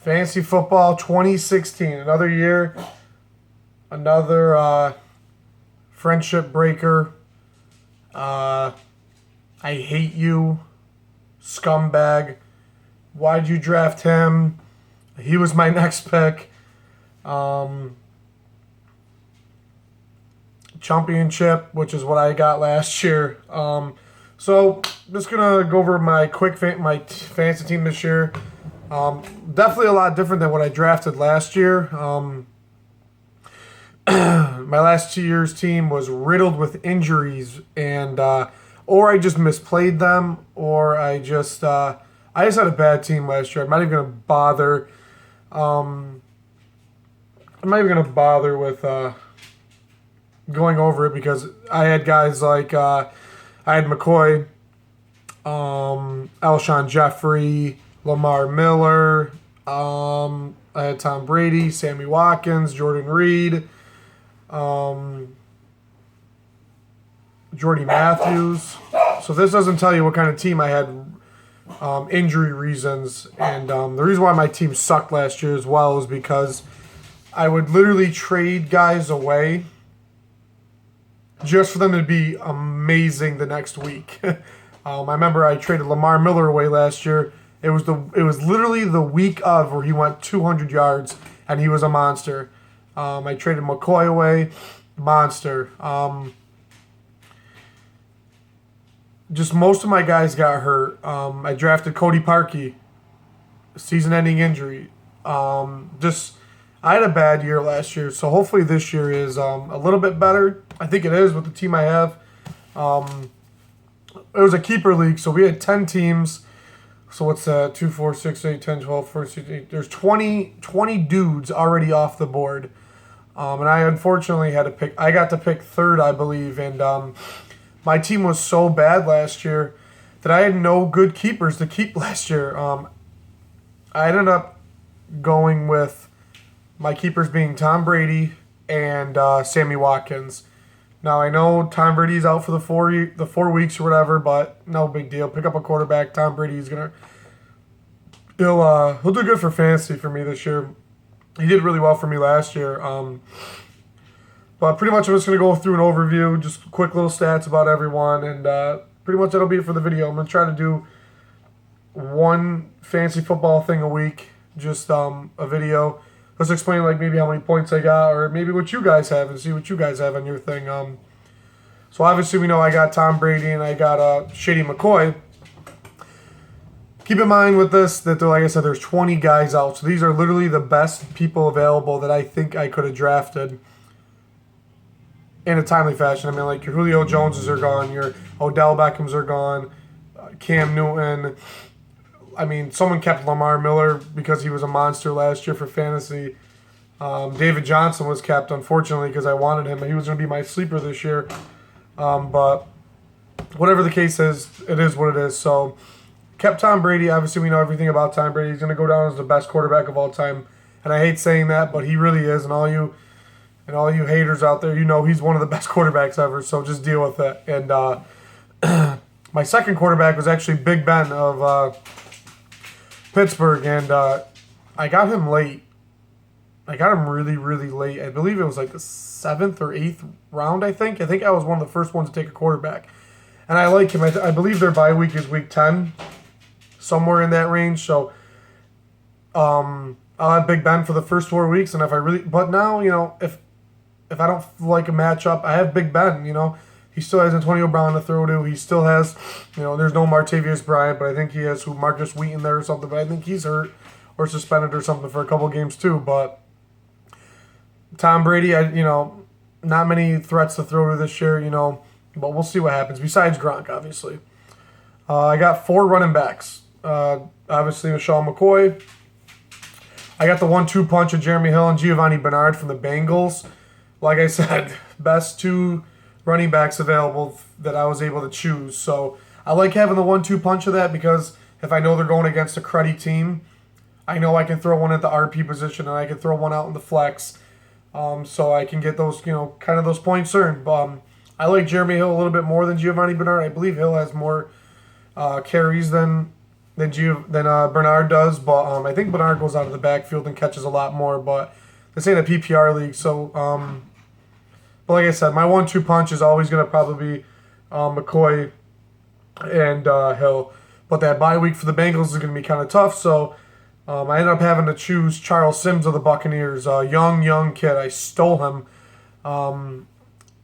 Fantasy Football 2016. Another year. Another friendship breaker. I hate you. Scumbag. Why'd you draft him? He was my next pick. Championship, which is what I got last year. So just gonna go over my my fantasy team this year. Definitely a lot different than what I drafted last year. My last 2 years team was riddled with injuries, and or I just misplayed them, or I just had a bad team last year. I'm not even gonna bother. I'm not even gonna bother with going over it because I had guys like I had McCoy, Alshon Jeffrey, Lamar Miller. I had Tom Brady, Sammy Watkins, Jordan Reed, Jordy Matthews. So this doesn't tell you what kind of team I had. Injury reasons, and the reason why my team sucked last year as well is because I would literally trade guys away just for them to be amazing the next week. I remember I traded Lamar Miller away last year. It was literally the week of where he went 200 yards and he was a monster. I traded McCoy away, monster. Just most of my guys got hurt. I drafted Cody Parkey, season-ending injury. I had a bad year last year, so hopefully this year is a little bit better. I think it is with the team I have. It was a keeper league, so we had 10 teams. So what's that? 2, 4, 6, 8, 10, 12, 14, 16. There's 20 dudes already off the board. And I unfortunately had to pick. I got to pick third, I believe, and my team was so bad last year that I had no good keepers to keep last year. I ended up going with my keepers being Tom Brady and Sammy Watkins. Now I know Tom Brady's out for the 4 weeks or whatever, but no big deal. Pick up a quarterback. Tom Brady's he'll do good for fantasy for me this year. He did really well for me last year. But pretty much I'm just going to go through an overview, just quick little stats about everyone, and pretty much that'll be it for the video. I'm going to try to do one fantasy football thing a week, just a video. Let's explain like maybe how many points I got or maybe what you guys have and see what you guys have on your thing. So obviously we know I got Tom Brady and I got Shady McCoy. Keep in mind with this that, like I said, there's 20 guys out. So these are literally the best people available that I think I could have drafted in a timely fashion. I mean, like your Julio Joneses are gone, your Odell Beckhams are gone, Cam Newton. I mean, someone kept Lamar Miller because he was a monster last year for fantasy. David Johnson was kept, unfortunately, because I wanted him. He was going to be my sleeper this year. But whatever the case is, it is what it is. So kept Tom Brady. Obviously, we know everything about Tom Brady. He's going to go down as the best quarterback of all time. And I hate saying that, but he really is. And all you haters out there, you know he's one of the best quarterbacks ever, so just deal with it. And my second quarterback was actually Big Ben of Pittsburgh, and I got him late. I got him really, really late. I believe it was like the 7th or 8th round, I think. I think I was one of the first ones to take a quarterback. And I like him. I believe their bye week is week 10, somewhere in that range. So I'll have Big Ben for the first 4 weeks, and but now, if I don't like a matchup, I have Big Ben, He still has Antonio Brown to throw to. He still has, there's no Martavius Bryant, but I think he has Marcus Wheaton there or something. But I think he's hurt or suspended or something for a couple games too. But Tom Brady, not many threats to throw to this year, But we'll see what happens, besides Gronk, obviously. I got 4 running backs. Obviously, Michelle McCoy. I got the 1-2 punch of Jeremy Hill and Giovanni Bernard from the Bengals. Like I said, best 2 running backs available that I was able to choose. So I like having the 1-2 punch of that because if I know they're going against a cruddy team, I know I can throw one at the RP position and I can throw one out in the flex. So I can get those, kind of those points earned. I like Jeremy Hill a little bit more than Giovanni Bernard. I believe Hill has more carries than than Bernard does. But I think Bernard goes out of the backfield and catches a lot more. But this ain't a PPR league, so but like I said, my 1-2 punch is always gonna probably be McCoy and Hill. But that bye week for the Bengals is gonna be kind of tough. So I ended up having to choose Charles Sims of the Buccaneers, a young kid. I stole him.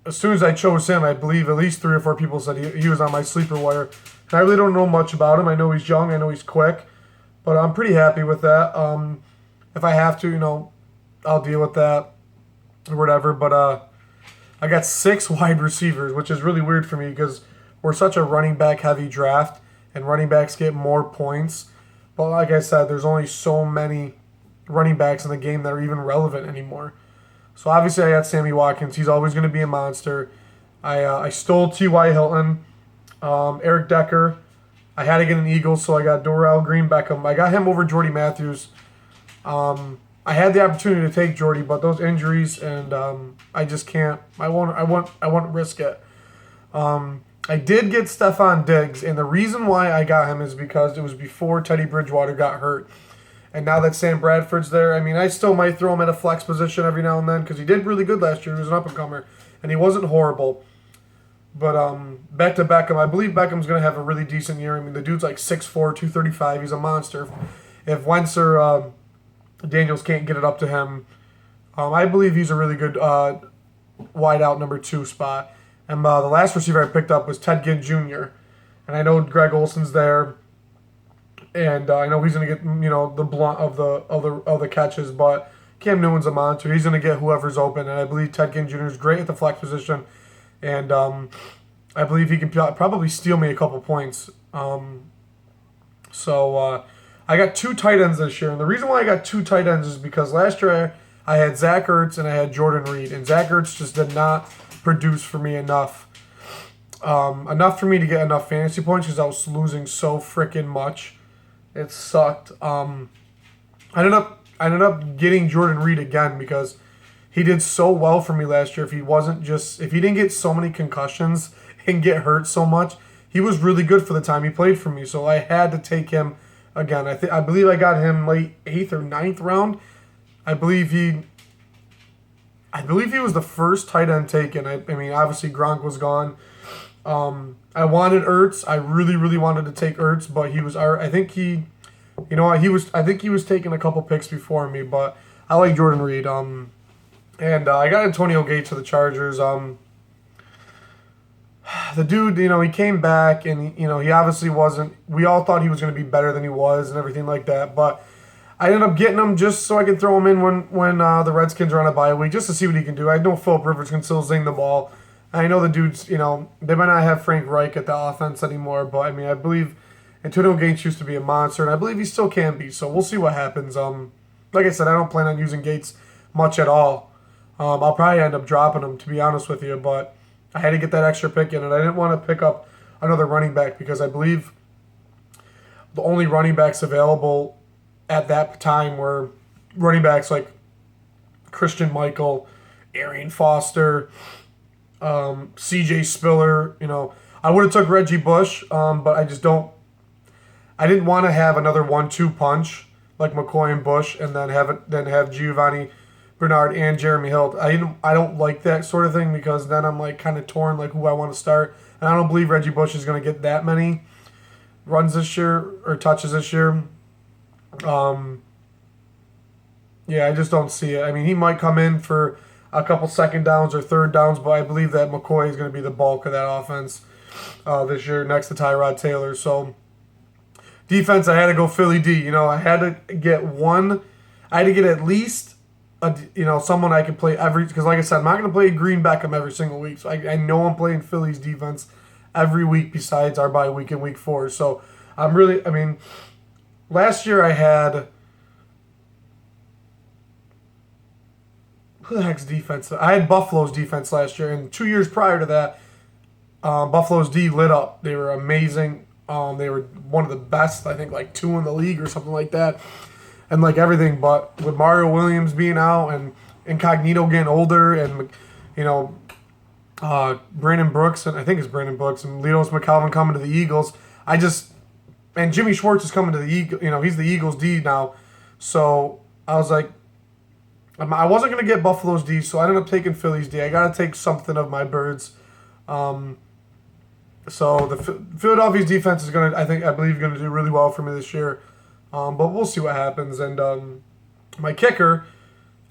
As soon as I chose him, I believe at least 3 or 4 people said he was on my sleeper wire. And I really don't know much about him. I know he's young. I know he's quick. But I'm pretty happy with that. If I have to, I'll deal with that or whatever. But I got 6 wide receivers, which is really weird for me because we're such a running back heavy draft, and running backs get more points. But like I said, there's only so many running backs in the game that are even relevant anymore. So obviously I got Sammy Watkins. He's always going to be a monster. I stole T.Y. Hilton, Eric Decker. I had to get an Eagles, so I got Dorrell Green Beckham. I got him over Jordy Matthews. I had the opportunity to take Jordy, but those injuries and I just can't. I won't risk it. I did get Stephon Diggs, and the reason why I got him is because it was before Teddy Bridgewater got hurt. And now that Sam Bradford's there, I mean, I still might throw him at a flex position every now and then because he did really good last year. He was an up-and-comer, and he wasn't horrible. But back to Beckham, I believe Beckham's going to have a really decent year. I mean, the dude's like 6'4", 235. He's a monster. If Wentz or Daniels can't get it up to him, I believe he's a really good wide out number 2 spot. And the last receiver I picked up was Ted Ginn Jr., and I know Greg Olson's there. And I know he's going to get, the blunt of the catches, but Cam Newton's a monster. He's going to get whoever's open, and I believe Ted Ginn Jr. is great at the flex position, and I believe he can probably steal me a couple points. So I got 2 tight ends this year, and the reason why I got 2 tight ends is because last year I had Zach Ertz and I had Jordan Reed, and Zach Ertz just did not produce for me enough for me to get enough fantasy points because I was losing so freaking much. It sucked. I ended up getting Jordan Reed again because he did so well for me last year. If he didn't get so many concussions and get hurt so much, he was really good for the time he played for me. So I had to take him again. I believe I got him late 8th or 9th round. I believe he was the first tight end taken. I mean, obviously Gronk was gone. I wanted Ertz. I really, really wanted to take Ertz, but he was. I think he was taking a couple picks before me, but I like Jordan Reed. And I got Antonio Gates for the Chargers. The dude, he came back, and he obviously wasn't. We all thought he was going to be better than he was, and everything like that. But I ended up getting him just so I can throw him in when the Redskins are on a bye week, just to see what he can do. I know Philip Rivers can still zing the ball. I know the dudes, they might not have Frank Reich at the offense anymore, but I mean, I believe Antonio Gates used to be a monster, and I believe he still can be. So we'll see what happens. Like I said, I don't plan on using Gates much at all. I'll probably end up dropping him, to be honest with you, but I had to get that extra pick in, and I didn't want to pick up another running back because I believe the only running backs available at that time were running backs like Christian Michael, Arian Foster, CJ Spiller. I would have took Reggie Bush, but I didn't want to have another 1-2 punch like McCoy and Bush, and then have Giovanni Bernard and Jeremy Hill. I don't like that sort of thing because then I'm like kind of torn like who I want to start, and I don't believe Reggie Bush is going to get that many runs this year or touches this year. Yeah, I just don't see it. I mean, he might come in for a couple second downs or third downs, but I believe that McCoy is going to be the bulk of that offense this year next to Tyrod Taylor. So defense, I had to go Philly D. I had to get at least someone I could play because like I said, I'm not going to play Green Beckham every single week. So I know I'm playing Philly's defense every week besides our bye week in week 4. So last year I had, who the heck's defense? I had Buffalo's defense last year, and 2 years prior to that, Buffalo's D lit up. They were amazing. They were one of the best, I think, like 2 in the league or something like that, and like everything. But with Mario Williams being out and Incognito getting older, and Brandon Brooks, and I think it's Brandon Brooks, and Leos McCalvin coming to the Eagles, I just And Jimmy Schwartz is coming to the Eagle. You know, he's the Eagles D now. So I was like, I wasn't gonna get Buffalo's D, so I ended up taking Philly's D. I gotta take something of my birds. So the Philadelphia's defense is I believe, gonna do really well for me this year. But we'll see what happens. And my kicker,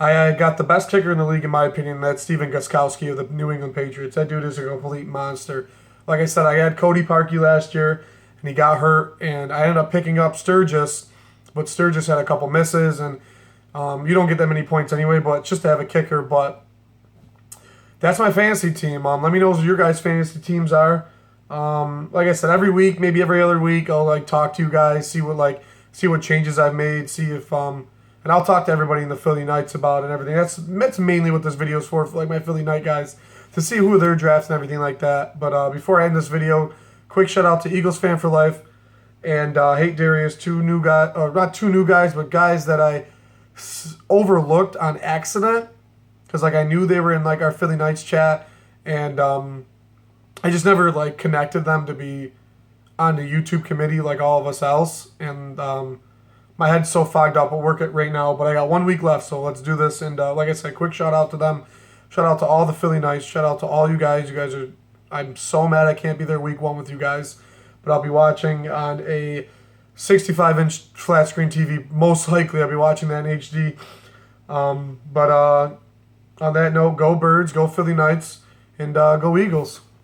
I got the best kicker in the league in my opinion. And that's Steven Gostkowski of the New England Patriots. That dude is a complete monster. Like I said, I had Cody Parkey last year, and he got hurt, and I ended up picking up Sturgis, but Sturgis had a couple misses, and you don't get that many points anyway, but just to have a kicker. But that's my fantasy team. Let me know what your guys' fantasy teams are. Like I said, every week, maybe every other week, I'll like talk to you guys, see what changes I've made, see if and I'll talk to everybody in the Philly Knights about it and everything. That's mainly what this video is for like my Philly Knight guys, to see who they're drafting and everything like that. But before I end this video, quick shout out to Eagles Fan for Life and Hate Darius, two new guys, or not two new guys, but guys that I overlooked on accident because like I knew they were in like our Philly Knights chat, and I just never like connected them to be on the YouTube committee like all of us else, and my head's so fogged up at work right now, but I got 1 week left, so let's do this. And like I said, quick shout out to them. Shout out to all the Philly Knights. Shout out to all you guys. You guys are, I'm so mad I can't be there week 1 with you guys, but I'll be watching on a 65-inch flat screen TV. Most likely I'll be watching that in HD. But on that note, go Birds, go Philly Knights, and go Eagles.